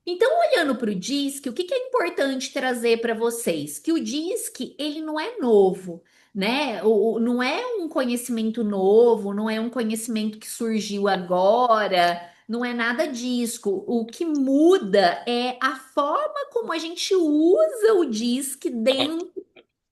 Então, olhando para o DISC, o que que é importante trazer para vocês? Que o DISC, ele não é novo, né? Não é um conhecimento novo, não é um conhecimento que surgiu agora, não é nada disso. O que muda é a forma como a gente usa o DISC dentro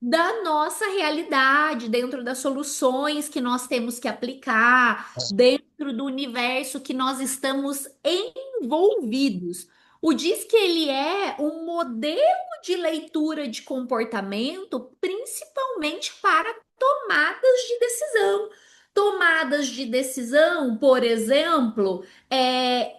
da nossa realidade, dentro das soluções que nós temos que aplicar, dentro do universo que nós estamos envolvidos. O diz que ele é um modelo de leitura de comportamento, principalmente para tomadas de decisão. Tomadas de decisão, por exemplo,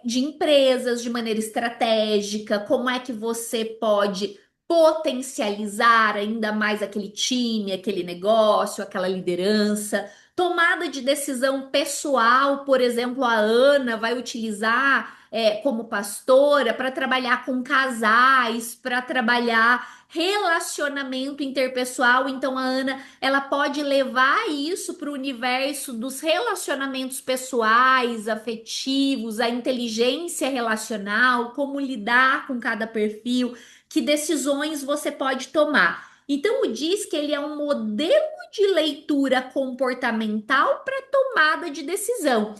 de empresas de maneira estratégica, como é que você pode potencializar ainda mais aquele time, aquele negócio, aquela liderança. Tomada de decisão pessoal, por exemplo, a Ana vai utilizar como pastora para trabalhar com casais, para trabalhar relacionamento interpessoal. Então, a Ana ela pode levar isso para o universo dos relacionamentos pessoais, afetivos, a inteligência relacional, como lidar com cada perfil, que decisões você pode tomar. Então, o diz que ele é um modelo de leitura comportamental para tomada de decisão.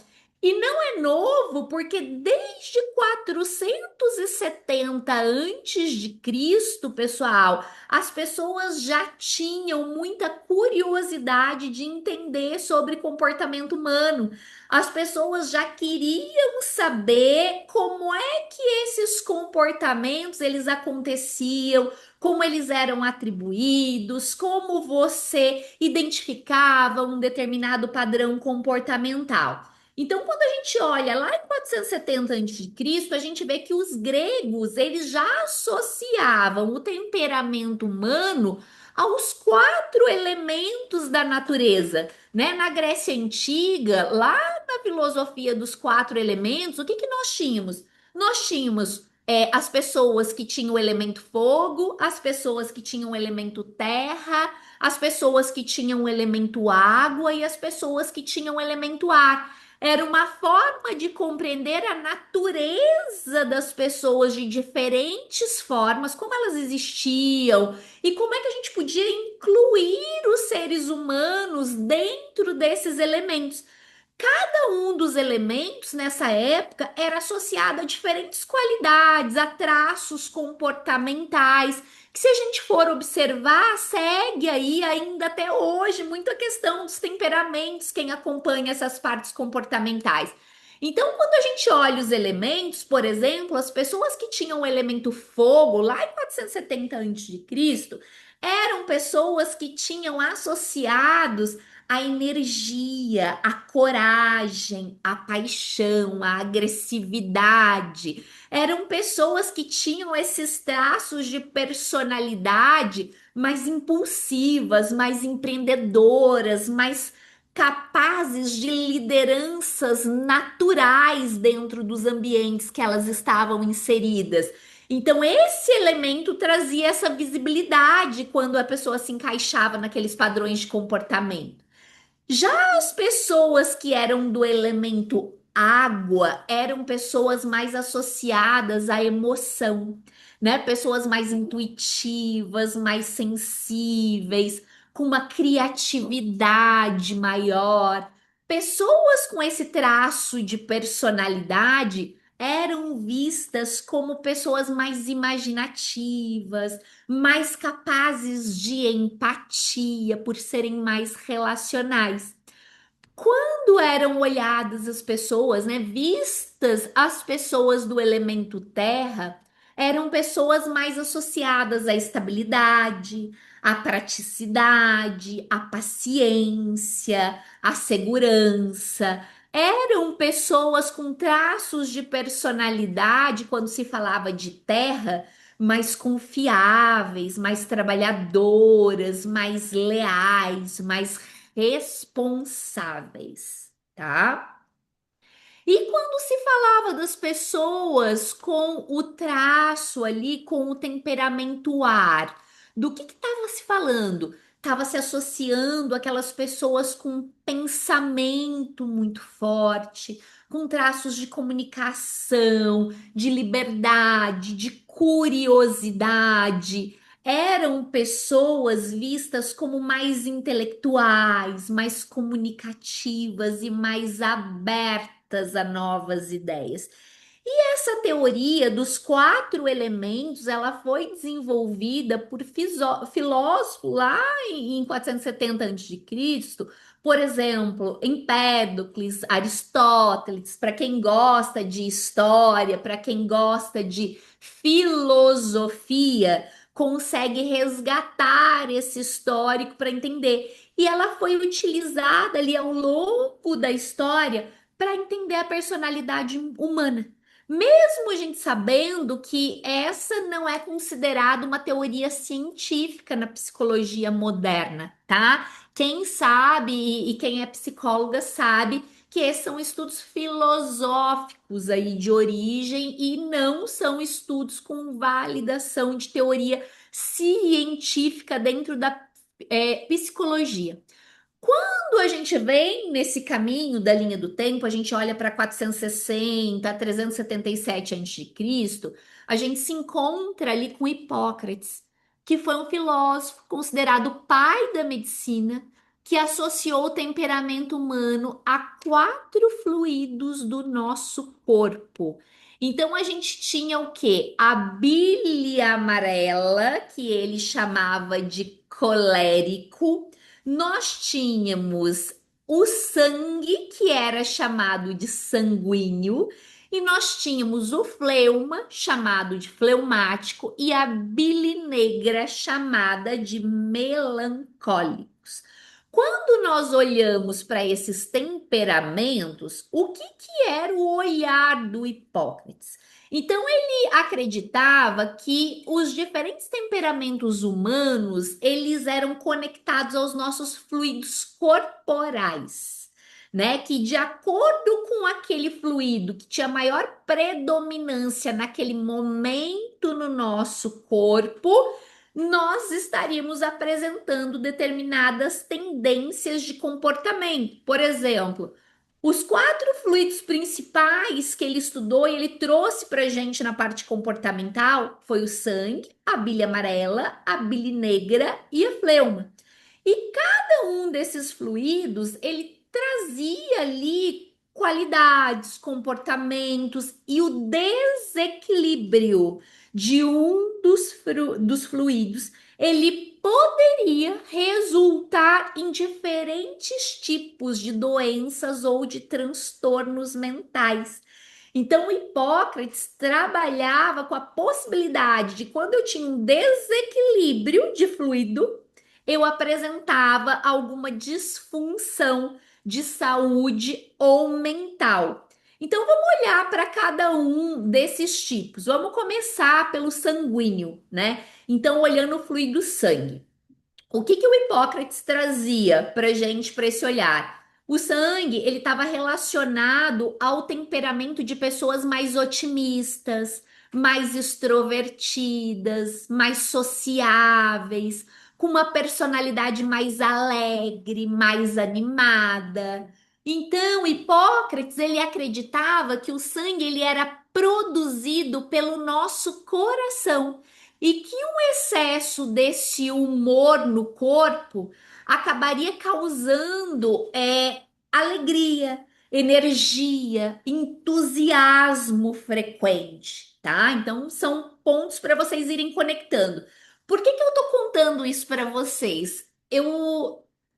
E não é novo, porque desde 470 antes de Cristo, pessoal, as pessoas já tinham muita curiosidade de entender sobre comportamento humano. As pessoas já queriam saber como é que esses comportamentos eles aconteciam, como eles eram atribuídos, como você identificava um determinado padrão comportamental. Então, quando a gente olha lá em 470 a.C., a gente vê que os gregos, eles já associavam o temperamento humano aos quatro elementos da natureza, né? Na Grécia Antiga, lá na filosofia dos quatro elementos, o que que nós tínhamos? Nós tínhamos as pessoas que tinham o elemento fogo, as pessoas que tinham o elemento terra, as pessoas que tinham o elemento água e as pessoas que tinham o elemento ar. Era uma forma de compreender a natureza das pessoas de diferentes formas, como elas existiam e como é que a gente podia incluir os seres humanos dentro desses elementos. Cada um dos elementos nessa época era associado a diferentes qualidades, a traços comportamentais, que se a gente for observar, segue aí ainda até hoje muito a questão dos temperamentos, quem acompanha essas partes comportamentais. Então, quando a gente olha os elementos, por exemplo, as pessoas que tinham o elemento fogo lá em 470 a.C. eram pessoas que tinham associados a energia, a coragem, a paixão, a agressividade. Eram pessoas que tinham esses traços de personalidade mais impulsivas, mais empreendedoras, mais capazes de lideranças naturais dentro dos ambientes que elas estavam inseridas. Então, esse elemento trazia essa visibilidade quando a pessoa se encaixava naqueles padrões de comportamento. Já as pessoas que eram do elemento água eram pessoas mais associadas à emoção, né? Pessoas mais intuitivas, mais sensíveis, com uma criatividade maior. Pessoas com esse traço de personalidade eram vistas como pessoas mais imaginativas, mais capazes de empatia, por serem mais relacionais. Quando eram olhadas as pessoas, né, vistas as pessoas do elemento terra, eram pessoas mais associadas à estabilidade, à praticidade, à paciência, à segurança. Eram pessoas com traços de personalidade, quando se falava de terra, mais confiáveis, mais trabalhadoras, mais leais, mais responsáveis, tá? E quando se falava das pessoas com o traço ali, com o temperamento ar, do que estava se falando? Estava se associando aquelas pessoas com pensamento muito forte, com traços de comunicação, de liberdade, de curiosidade. Eram pessoas vistas como mais intelectuais, mais comunicativas e mais abertas a novas ideias. Essa teoria dos quatro elementos, ela foi desenvolvida por filósofo lá em 470 a.C., por exemplo, Empédocles, Aristóteles, para quem gosta de história, para quem gosta de filosofia, consegue resgatar esse histórico para entender. E ela foi utilizada ali ao longo da história para entender a personalidade humana. Mesmo a gente sabendo que essa não é considerada uma teoria científica na psicologia moderna, tá? Quem sabe e quem é psicóloga sabe que esses são estudos filosóficos aí de origem e não são estudos com validação de teoria científica dentro da psicologia. Quando a gente vem nesse caminho da linha do tempo, a gente olha para 460, 377 a.C., a gente se encontra ali com Hipócrates, que foi um filósofo considerado o pai da medicina, que associou o temperamento humano a quatro fluidos do nosso corpo. Então a gente tinha o quê? A bile amarela, que ele chamava de colérico. Nós tínhamos o sangue, que era chamado de sanguíneo, e nós tínhamos o fleuma, chamado de fleumático, e a bile negra, chamada de melancólicos. Quando nós olhamos para esses temperamentos, o que era o olhar do Hipócrates? Então, ele acreditava que os diferentes temperamentos humanos, eles eram conectados aos nossos fluidos corporais, né? Que de acordo com aquele fluido que tinha maior predominância naquele momento no nosso corpo, nós estaríamos apresentando determinadas tendências de comportamento. Por exemplo, os quatro fluidos principais que ele estudou e ele trouxe para a gente na parte comportamental foi o sangue, a bile amarela, a bile negra e a fleuma. E cada um desses fluidos, ele trazia ali qualidades, comportamentos e o desequilíbrio de um dos fluidos, ele poderia resultar em diferentes tipos de doenças ou de transtornos mentais. Então, Hipócrates trabalhava com a possibilidade de quando eu tinha um desequilíbrio de fluido, eu apresentava alguma disfunção de saúde ou mental. Então, vamos olhar para cada um desses tipos. Vamos começar pelo sanguíneo, né? Então, olhando o fluido sangue. O que o Hipócrates trazia para gente para esse olhar? O sangue, ele estava relacionado ao temperamento de pessoas mais otimistas, mais extrovertidas, mais sociáveis, com uma personalidade mais alegre, mais animada. Então, Hipócrates, ele acreditava que o sangue ele era produzido pelo nosso coração e que um excesso desse humor no corpo acabaria causando alegria, energia, entusiasmo frequente, tá? Então são pontos para vocês irem conectando. Por que eu tô contando isso para vocês?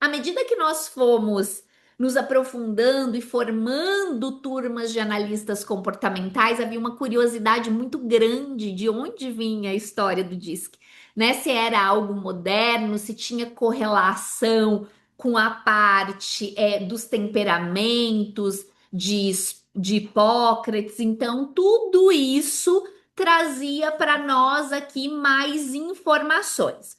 À medida que nós fomos nos aprofundando e formando turmas de analistas comportamentais, havia uma curiosidade muito grande de onde vinha a história do DISC, né? Se era algo moderno, se tinha correlação com a parte dos temperamentos de Hipócrates. Então, tudo isso trazia para nós aqui mais informações.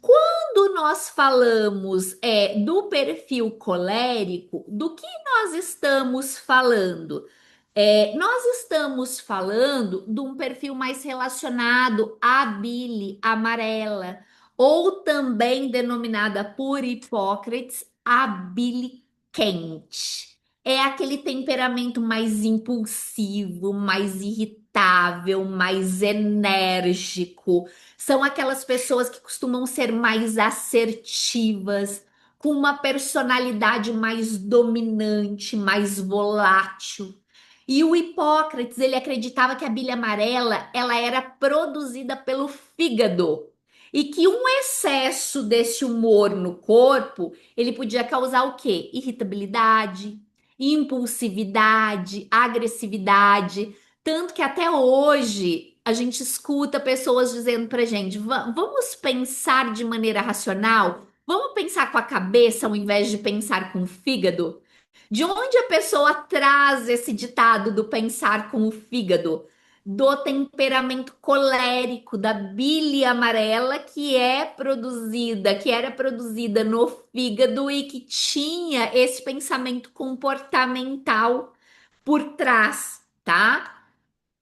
Quando nós falamos do perfil colérico, do que nós estamos falando? Nós estamos falando de um perfil mais relacionado à bile amarela, ou também denominada por Hipócrates a bile quente. é aquele temperamento mais impulsivo, mais irritável, mais enérgico. São aquelas pessoas que costumam ser mais assertivas, com uma personalidade mais dominante, mais volátil. E o Hipócrates, ele acreditava que a bile amarela, ela era produzida pelo fígado. E que um excesso desse humor no corpo, ele podia causar o quê? Irritabilidade, impulsividade, agressividade. Tanto que até hoje a gente escuta pessoas dizendo pra gente: Vamos pensar de maneira racional? Vamos pensar com a cabeça ao invés de pensar com o fígado?" De onde a pessoa traz esse ditado do pensar com o fígado? Do temperamento colérico, da bile amarela que era produzida no fígado e que tinha esse pensamento comportamental por trás, tá?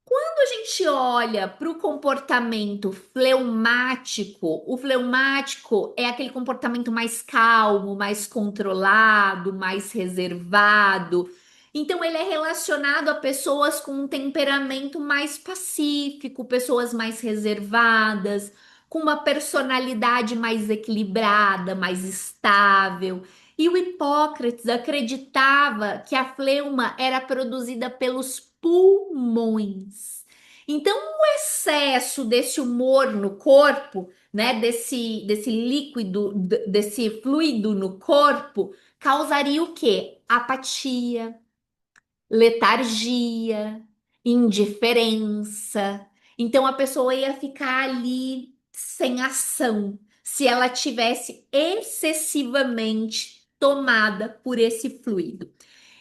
Quando a gente olha para o comportamento fleumático, o fleumático é aquele comportamento mais calmo, mais controlado, mais reservado. Então, ele é relacionado a pessoas com um temperamento mais pacífico, pessoas mais reservadas, com uma personalidade mais equilibrada, mais estável. E o Hipócrates acreditava que a fleuma era produzida pelos pulmões. Então, o excesso desse humor no corpo, né, desse líquido, desse fluido no corpo, causaria o quê? Apatia, letargia, indiferença. Então, a pessoa ia ficar ali sem ação se ela tivesse excessivamente tomada por esse fluido.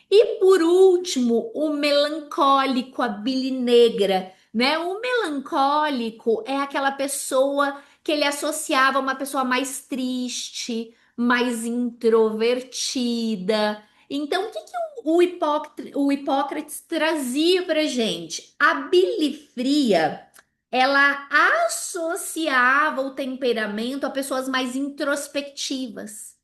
E por último, o melancólico, a bile negra, né? O melancólico é aquela pessoa que ele associava a uma pessoa mais triste, mais introvertida. Então, o que que o Hipócrates trazia para gente? A bile fria, ela associava o temperamento a pessoas mais introspectivas,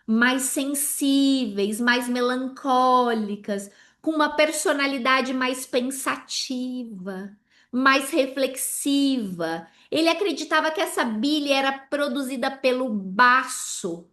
mais sensíveis, mais melancólicas, com uma personalidade mais pensativa, mais reflexiva. Ele acreditava que essa bile era produzida pelo baço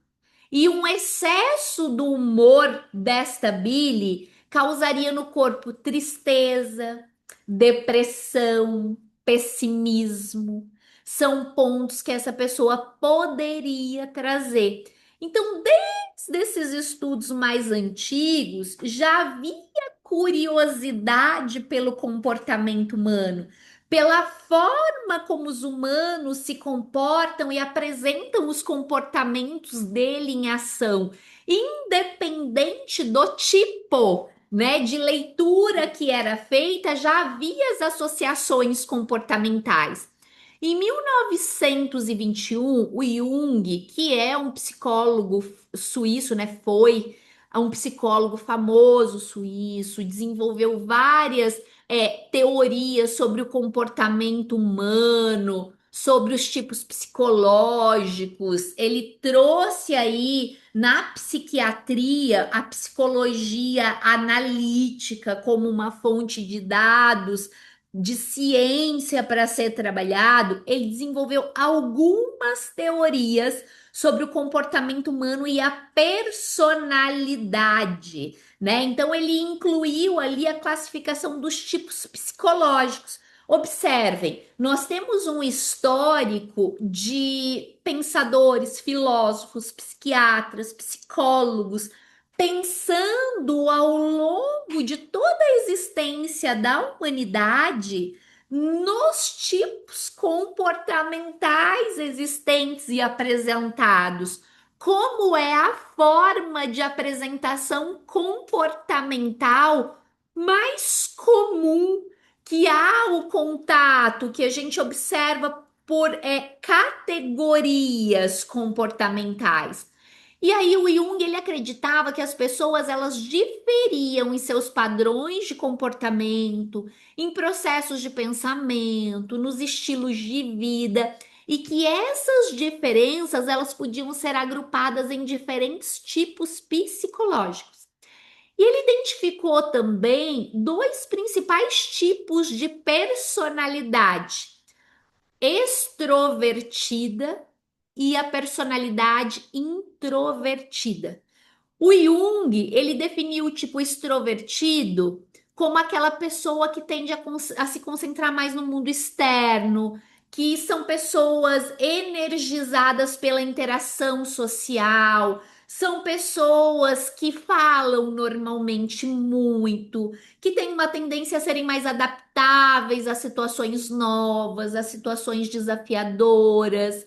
e um excesso do humor desta bile causaria no corpo tristeza, depressão, pessimismo. São pontos que essa pessoa poderia trazer. Então, desde esses estudos mais antigos, já havia curiosidade pelo comportamento humano, pela forma como os humanos se comportam e apresentam os comportamentos dele em ação, independente do tipo, né, de leitura que era feita, já havia as associações comportamentais. Em 1921, o Jung, que é um psicólogo suíço, né, foi um psicólogo famoso suíço, desenvolveu várias teorias sobre o comportamento humano, sobre os tipos psicológicos. Ele trouxe aí na psiquiatria a psicologia analítica como uma fonte de dados, de ciência para ser trabalhado. Ele desenvolveu algumas teorias sobre o comportamento humano e a personalidade, né? Então ele incluiu ali a classificação dos tipos psicológicos. Observem, nós temos um histórico de pensadores, filósofos, psiquiatras, psicólogos, pensando ao longo de toda a existência da humanidade nos tipos comportamentais existentes e apresentados. Como é a forma de apresentação comportamental mais comum que há o contato, que a gente observa por categorias comportamentais. E aí o Jung ele acreditava que as pessoas elas diferiam em seus padrões de comportamento, em processos de pensamento, nos estilos de vida, e que essas diferenças elas podiam ser agrupadas em diferentes tipos psicológicos. E ele identificou também dois principais tipos de personalidade: extrovertida e a personalidade introvertida. O Jung, ele definiu o tipo extrovertido como aquela pessoa que tende a se concentrar mais no mundo externo, que são pessoas energizadas pela interação social, são pessoas que falam normalmente muito, que têm uma tendência a serem mais adaptáveis a situações novas, a situações desafiadoras.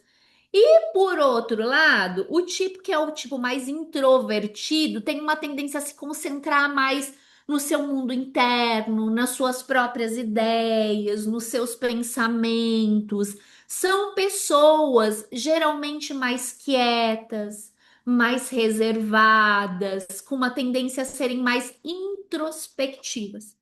Por outro lado, o tipo que é o tipo mais introvertido tem uma tendência a se concentrar mais no seu mundo interno, nas suas próprias ideias, nos seus pensamentos. São pessoas geralmente mais quietas, mais reservadas, com uma tendência a serem mais introspectivas.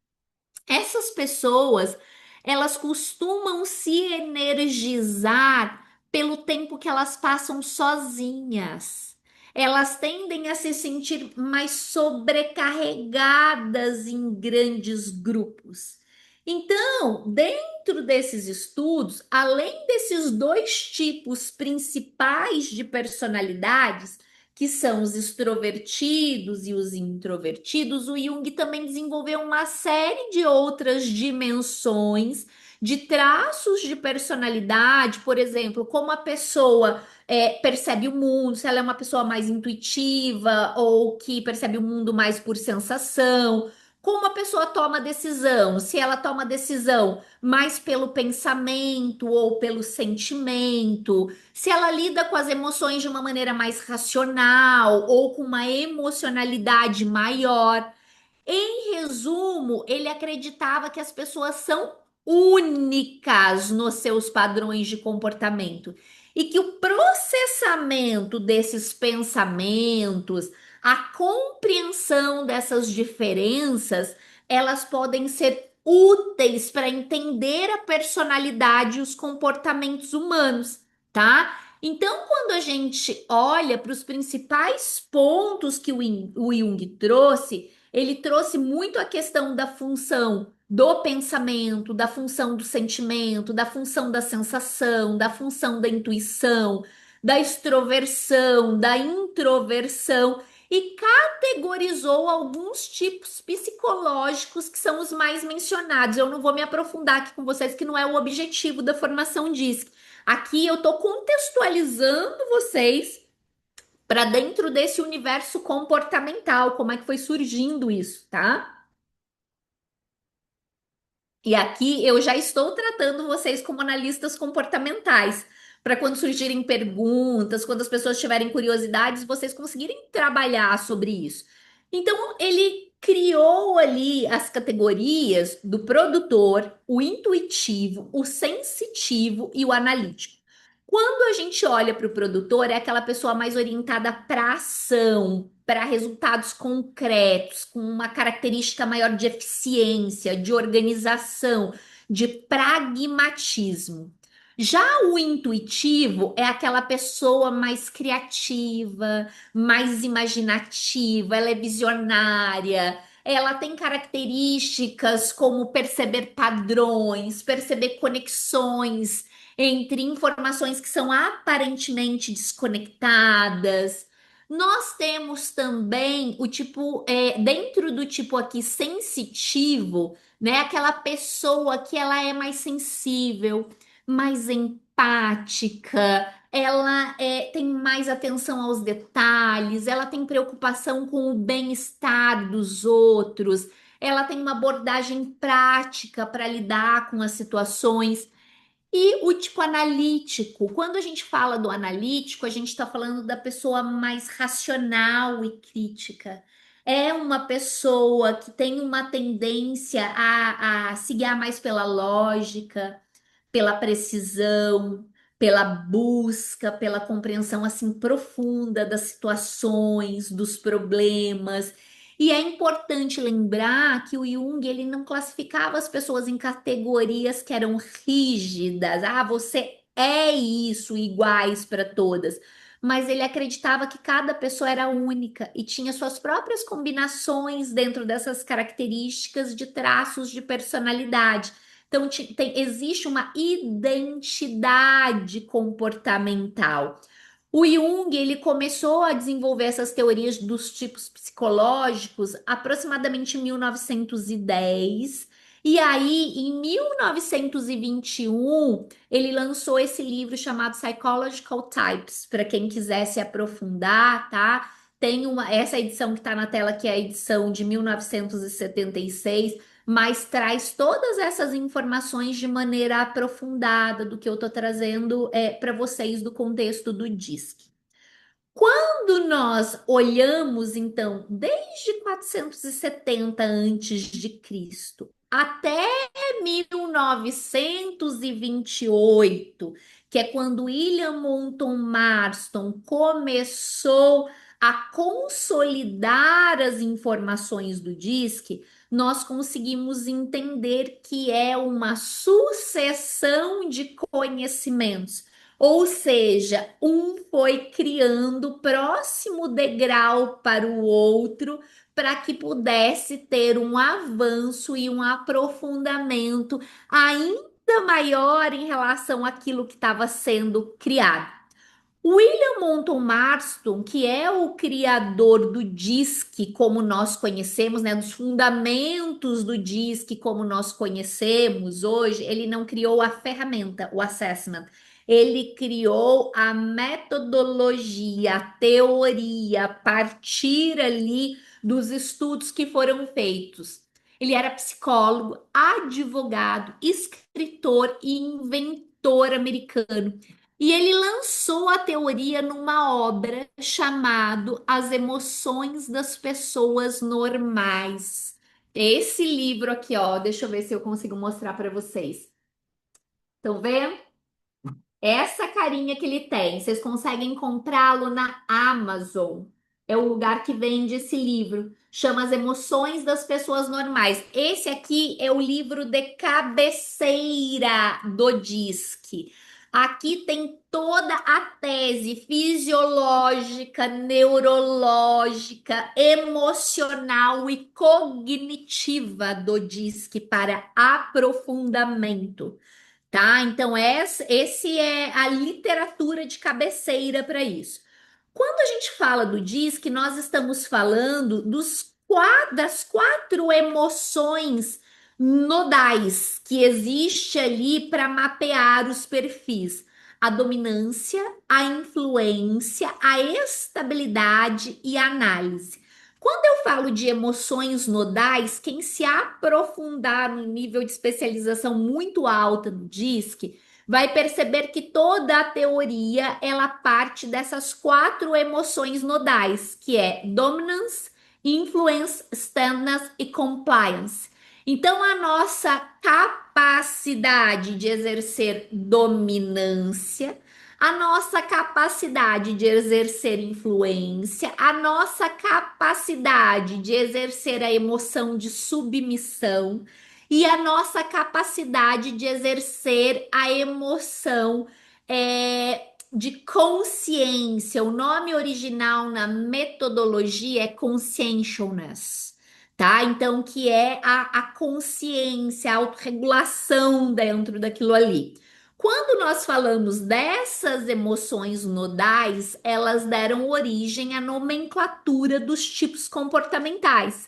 Essas pessoas, elas costumam se energizar pelo tempo que elas passam sozinhas. Elas tendem a se sentir mais sobrecarregadas em grandes grupos. Então, dentro desses estudos, além desses dois tipos principais de personalidades, que são os extrovertidos e os introvertidos, o Jung também desenvolveu uma série de outras dimensões de traços de personalidade, por exemplo, como a pessoa percebe o mundo, se ela é uma pessoa mais intuitiva ou que percebe o mundo mais por sensação. Como a pessoa toma decisão, se ela toma decisão mais pelo pensamento ou pelo sentimento, se ela lida com as emoções de uma maneira mais racional ou com uma emocionalidade maior. Em resumo, ele acreditava que as pessoas são únicas nos seus padrões de comportamento e que o processamento desses pensamentos, a compreensão dessas diferenças, elas podem ser úteis para entender a personalidade e os comportamentos humanos, tá? Então, quando a gente olha para os principais pontos que o Jung trouxe, ele trouxe muito a questão da função do pensamento, da função do sentimento, da função da sensação, da função da intuição, da extroversão, da introversão e categorizou alguns tipos psicológicos que são os mais mencionados. Eu não vou me aprofundar aqui com vocês, que não é o objetivo da formação DISC. Aqui eu estou contextualizando vocês para dentro desse universo comportamental, como é que foi surgindo isso, tá? E aqui eu já estou tratando vocês como analistas comportamentais, para quando surgirem perguntas, quando as pessoas tiverem curiosidades, vocês conseguirem trabalhar sobre isso. Então, ele criou ali as categorias do produtor, o intuitivo, o sensitivo e o analítico. Quando a gente olha para o produtor, é aquela pessoa mais orientada para ação, para resultados concretos, com uma característica maior de eficiência, de organização, de pragmatismo. Já o intuitivo é aquela pessoa mais criativa, mais imaginativa, ela é visionária, ela tem características como perceber padrões, perceber conexões entre informações que são aparentemente desconectadas. Nós temos também o tipo, dentro do tipo aqui sensitivo, né? Aquela pessoa que ela é mais sensível, mais empática, ela tem mais atenção aos detalhes, ela tem preocupação com o bem-estar dos outros, ela tem uma abordagem prática para lidar com as situações. E o tipo analítico, quando a gente fala do analítico, a gente está falando da pessoa mais racional e crítica. É uma pessoa que tem uma tendência a se guiar mais pela lógica, pela precisão, pela busca, pela compreensão assim profunda das situações, dos problemas. E é importante lembrar que o Jung ele não classificava as pessoas em categorias que eram rígidas. Ah, você é isso, iguais para todas. mas ele acreditava que cada pessoa era única e tinha suas próprias combinações dentro dessas características de traços de personalidade. Então, existe uma identidade comportamental. O Jung, ele começou a desenvolver essas teorias dos tipos psicológicos aproximadamente em 1910. E aí, em 1921, ele lançou esse livro chamado Psychological Types, para quem quiser se aprofundar, tá? Tem essa edição que está na tela, que é a edição de 1976, mas traz todas essas informações de maneira aprofundada do que eu estou trazendo para vocês do contexto do DISC. Quando nós olhamos, então, desde 470 antes de Cristo até 1928, que é quando William Moulton Marston começou a consolidar as informações do DISC, nós conseguimos entender que é uma sucessão de conhecimentos. Ou seja, um foi criando próximo degrau para o outro para que pudesse ter um avanço e um aprofundamento ainda maior em relação àquilo que estava sendo criado. William Moulton Marston, que é o criador do DISC, como nós conhecemos, né, dos fundamentos do DISC, como nós conhecemos hoje, ele não criou a ferramenta, o assessment. Ele criou a metodologia, a teoria, a partir ali dos estudos que foram feitos. Ele era psicólogo, advogado, escritor e inventor americano. E ele lançou a teoria numa obra chamado As Emoções das Pessoas Normais. Esse livro aqui, ó, deixa eu ver se eu consigo mostrar para vocês. Estão vendo? Essa carinha que ele tem, vocês conseguem encontrá-lo na Amazon. É o lugar que vende esse livro. Chama As Emoções das Pessoas Normais. Esse aqui é o livro de cabeceira do DISC. Aqui tem toda a tese fisiológica, neurológica, emocional e cognitiva do DISC para aprofundamento. Tá? Então, esse é a literatura de cabeceira para isso. Quando a gente fala do DISC, nós estamos falando das quatro emoções nodais que existe ali para mapear os perfis: a dominância, a influência, a estabilidade e a análise. Quando eu falo de emoções nodais, quem se aprofundar no nível de especialização muito alta no DISC vai perceber que toda a teoria ela parte dessas quatro emoções nodais, que é dominance, influence, standness e compliance. Então, a nossa capacidade de exercer dominância, a nossa capacidade de exercer influência, a nossa capacidade de exercer a emoção de submissão e a nossa capacidade de exercer a emoção de consciência. O nome original na metodologia é conscientiousness, tá? Então, que é a consciência, a autorregulação dentro daquilo ali. Quando nós falamos dessas emoções nodais, elas deram origem à nomenclatura dos tipos comportamentais.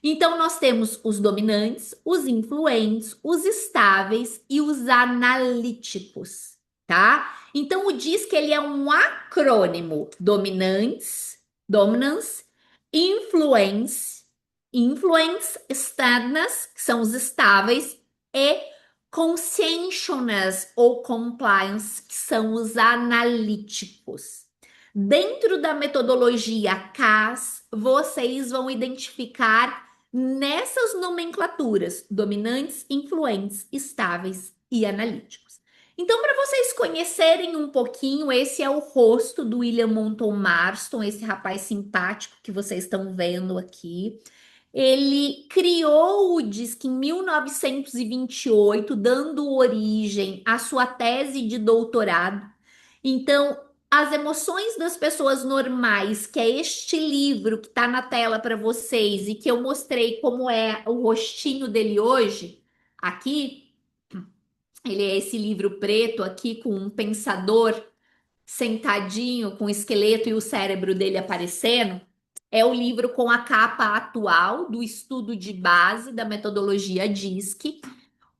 Então, nós temos os dominantes, os influentes, os estáveis e os analíticos, tá? Então, o DISC ele é um acrônimo: dominantes, dominance, influence, influence, steadiness, que são os estáveis, e conscientiousness ou compliance, que são os analíticos. Dentro da metodologia CAS, vocês vão identificar nessas nomenclaturas dominantes, influentes, estáveis e analíticos. Então, para vocês conhecerem um pouquinho, esse é o rosto do William Moulton Marston, esse rapaz simpático que vocês estão vendo aqui. Ele criou o DISC em 1928, dando origem à sua tese de doutorado. Então, As Emoções das Pessoas Normais, que é este livro que está na tela para vocês e que eu mostrei como é o rostinho dele hoje, aqui, ele é esse livro preto aqui com um pensador sentadinho com o esqueleto e o cérebro dele aparecendo. É o livro com a capa atual do estudo de base da metodologia DISC.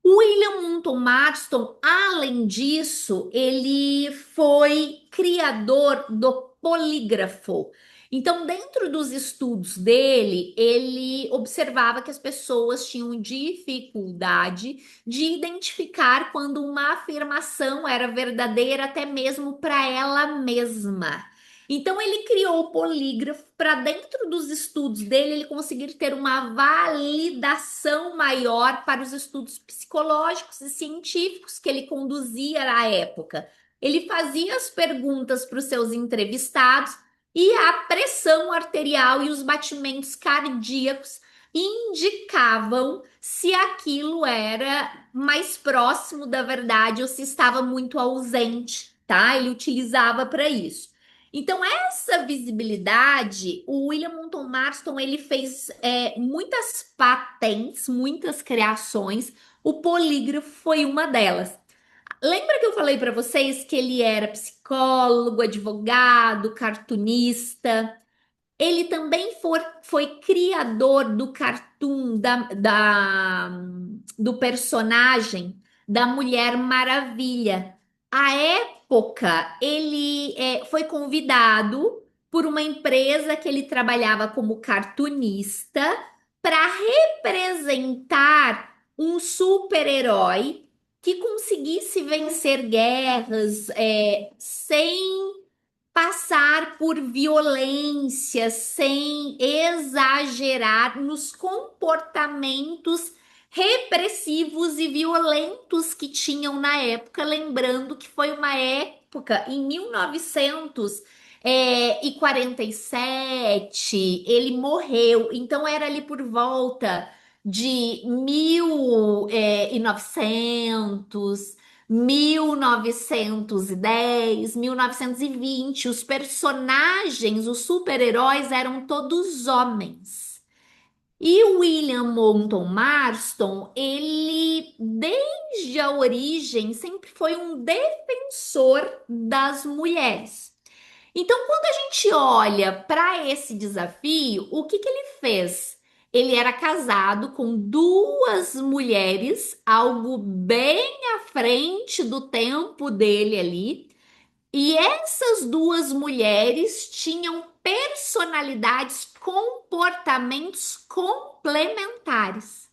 O William Moulton Marston, além disso, ele foi criador do polígrafo. Então, dentro dos estudos dele, ele observava que as pessoas tinham dificuldade de identificar quando uma afirmação era verdadeira, até mesmo para ela mesma. Então, ele criou o polígrafo para, dentro dos estudos dele, ele conseguir ter uma validação maior para os estudos psicológicos e científicos que ele conduzia na época. Ele fazia as perguntas para os seus entrevistados e a pressão arterial e os batimentos cardíacos indicavam se aquilo era mais próximo da verdade ou se estava muito ausente, tá? Ele utilizava para isso. Então, essa visibilidade, o William Moulton Marston, ele fez muitas patentes, muitas criações. O polígrafo foi uma delas. Lembra que eu falei para vocês que ele era psicólogo, advogado, cartunista? Ele também foi criador do cartoon, do personagem da Mulher Maravilha. À época, ele foi convidado por uma empresa que ele trabalhava como cartunista para representar um super-herói que conseguisse vencer guerras sem passar por violência, sem exagerar nos comportamentos repressivos e violentos que tinham na época, lembrando que foi uma época em 1947, ele morreu, então era ali por volta de 1900, 1910, 1920, os personagens, os super-heróis eram todos homens. E o William Moulton Marston, ele, desde a origem, sempre foi um defensor das mulheres. Então, quando a gente olha para esse desafio, o que que ele fez? Ele era casado com duas mulheres, algo bem à frente do tempo dele ali, e essas duas mulheres tinham personalidades, comportamentos complementares.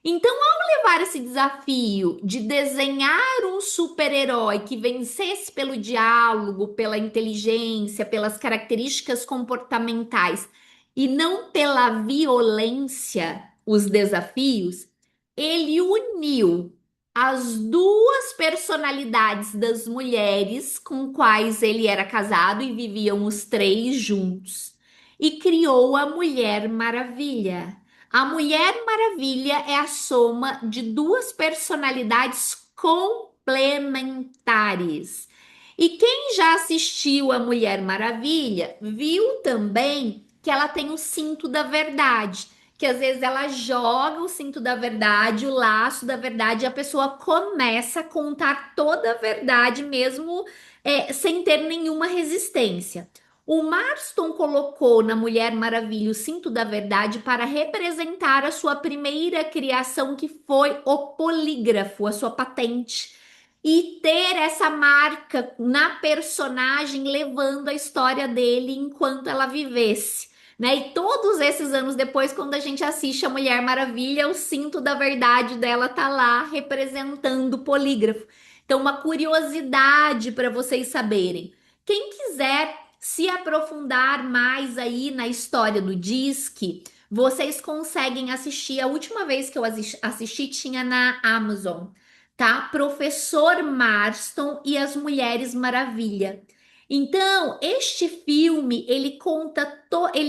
Então, ao levar esse desafio de desenhar um super-herói que vencesse pelo diálogo, pela inteligência, pelas características comportamentais e não pela violência, os desafios, ele uniu as duas personalidades das mulheres com quais ele era casado e viviam os três juntos e criou a Mulher Maravilha. A Mulher Maravilha é a soma de duas personalidades complementares. E quem já assistiu a Mulher Maravilha viu também que ela tem o cinto da verdade, que às vezes ela joga o cinto da verdade, o laço da verdade, e a pessoa começa a contar toda a verdade mesmo sem ter nenhuma resistência. O Marston colocou na Mulher Maravilha o cinto da verdade para representar a sua primeira criação, que foi o polígrafo, a sua patente. E ter essa marca na personagem levando a história dele enquanto ela vivesse. Né? E todos esses anos depois, quando a gente assiste a Mulher Maravilha, o cinto da verdade dela tá lá representando o polígrafo. Então, uma curiosidade para vocês saberem. Quem quiser se aprofundar mais aí na história do Disque, vocês conseguem assistir. A última vez que eu assisti tinha na Amazon, tá? Professor Marston e as Mulheres Maravilha. Então, este filme, ele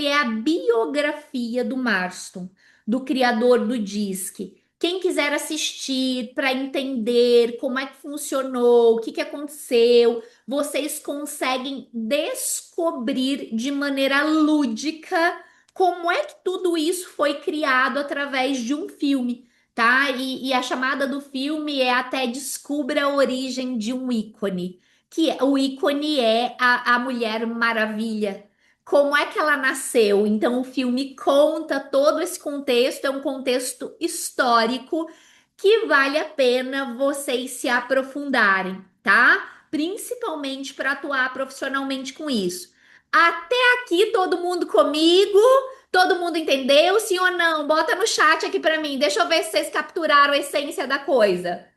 é a biografia do Marston, do criador do Disque. Quem quiser assistir para entender como é que funcionou, o que que aconteceu, vocês conseguem descobrir de maneira lúdica como é que tudo isso foi criado através de um filme, tá? E a chamada do filme é até Descubra a Origem de um Ícone, o ícone é a Mulher Maravilha. Como é que ela nasceu? Então, o filme conta todo esse contexto, é um contexto histórico que vale a pena vocês se aprofundarem, tá? Principalmente para atuar profissionalmente com isso. Até aqui, todo mundo comigo? Todo mundo entendeu? Sim ou não? Bota no chat aqui para mim. Deixa eu ver se vocês capturaram a essência da coisa.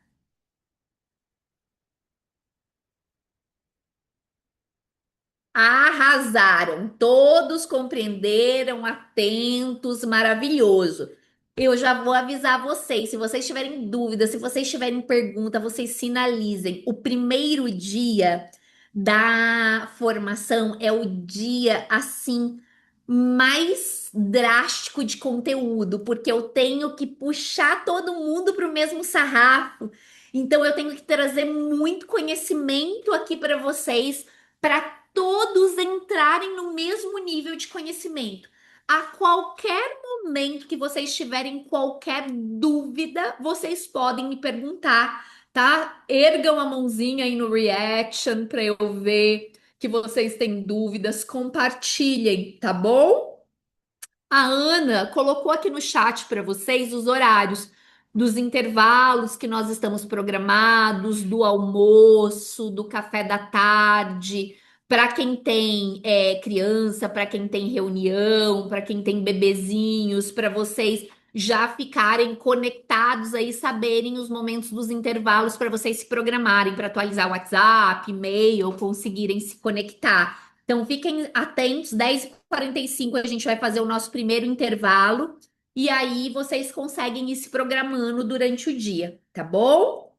Arrasaram, todos compreenderam, atentos, maravilhoso. Eu já vou avisar vocês, se vocês tiverem dúvidas, se vocês tiverem pergunta, vocês sinalizem. O primeiro dia da formação é o dia assim mais drástico de conteúdo, porque eu tenho que puxar todo mundo para o mesmo sarrafo. Então eu tenho que trazer muito conhecimento aqui para vocês para todos entrarem no mesmo nível de conhecimento. A qualquer momento que vocês tiverem qualquer dúvida, vocês podem me perguntar, tá? Ergam a mãozinha aí no reaction para eu ver que vocês têm dúvidas, compartilhem, tá bom? A Ana colocou aqui no chat para vocês os horários dos intervalos que nós estamos programados, do almoço, do café da tarde, para quem tem criança, para quem tem reunião, para quem tem bebezinhos, para vocês já ficarem conectados aí, saberem os momentos dos intervalos para vocês se programarem para atualizar o WhatsApp, e-mail, conseguirem se conectar. Então fiquem atentos, 10h45 a gente vai fazer o nosso primeiro intervalo e aí vocês conseguem ir se programando durante o dia, tá bom?